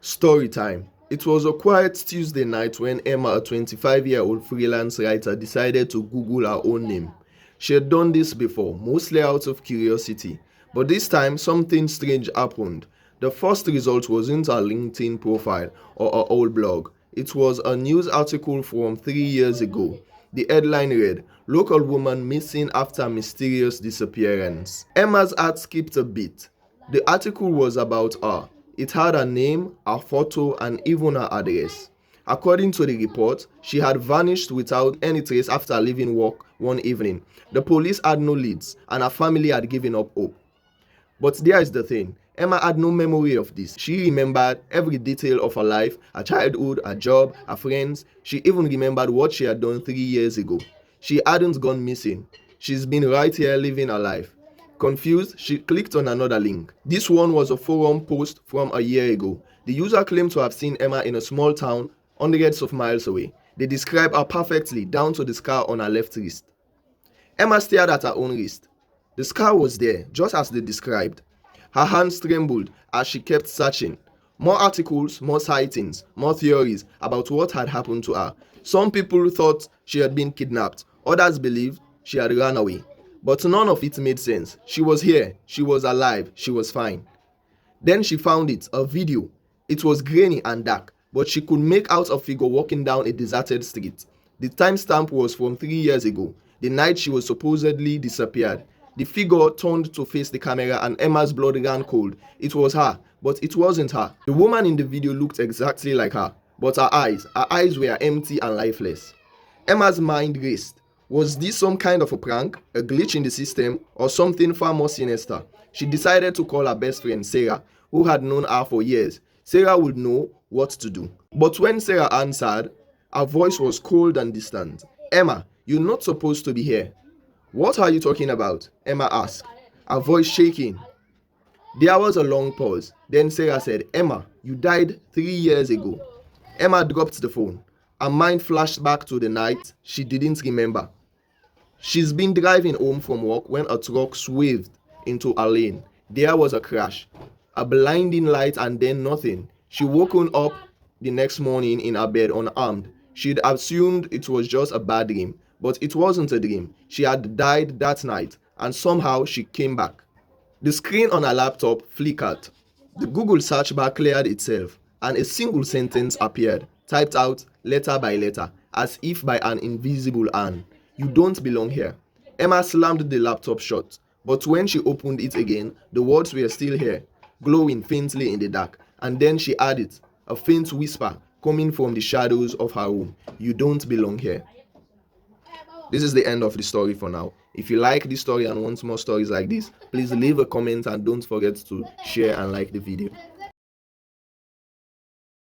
Story time. It was a quiet Tuesday night when Emma, a 25-year-old freelance writer, decided to Google her own name. She had done this before, mostly out of curiosity, but this time something strange happened. The first result wasn't her LinkedIn profile or her old blog. It was a news article from 3 years ago. The headline read, "Local woman missing after mysterious disappearance." Emma's heart skipped a beat. The article was about her. It had her name, her photo, and even her address. According to the report, she had vanished without any trace after leaving work one evening. The police had no leads, and her family had given up hope. But there is the thing. Emma had no memory of this. She remembered every detail of her life, her childhood, her job, her friends. She even remembered what she had done 3 years ago. She hadn't gone missing. She's been right here living her life. Confused, she clicked on another link. This one was a forum post from a year ago. The user claimed to have seen Emma in a small town hundreds of miles away. They describe her perfectly down to the scar on her left wrist. Emma stared at her own wrist. The scar was there, just as they described. Her hands trembled as she kept searching. More articles, more sightings, more theories about what had happened to her. Some people thought she had been kidnapped. Others believed she had run away. But none of it made sense. She was here. She was alive. She was fine. Then she found it, a video. It was grainy and dark, but she could make out a figure walking down a deserted street. The timestamp was from 3 years ago, the night she was supposedly disappeared. The figure turned to face the camera and Emma's blood ran cold. It was her, but it wasn't her. The woman in the video looked exactly like her, but her eyes were empty and lifeless. Emma's mind raced. Was this some kind of a prank, a glitch in the system, or something far more sinister? She decided to call her best friend Sarah, who had known her for years. Sarah would know what to do. But when Sarah answered, her voice was cold and distant. "Emma, you're not supposed to be here." "What are you talking about?" Emma asked, her voice shaking. There was a long pause. Then Sarah said, "Emma, you died 3 years ago." Emma dropped the phone. Her mind flashed back to the night she didn't remember. She's been driving home from work when a truck swerved into a lane. There was a crash, a blinding light, and then nothing. She woken up the next morning in her bed unarmed. She'd assumed it was just a bad dream, but it wasn't a dream. She had died that night, and somehow she came back. The screen on her laptop flickered. The Google search bar cleared itself, and a single sentence appeared, typed out letter by letter, as if by an invisible hand. "You don't belong here." Emma slammed the laptop shut, but when she opened it again, the words were still here, glowing faintly in the dark. And then she added, a faint whisper coming from the shadows of her room, "You don't belong here." This is the end of the story for now. If you like this story and want more stories like this, please leave a comment and don't forget to share and like the video.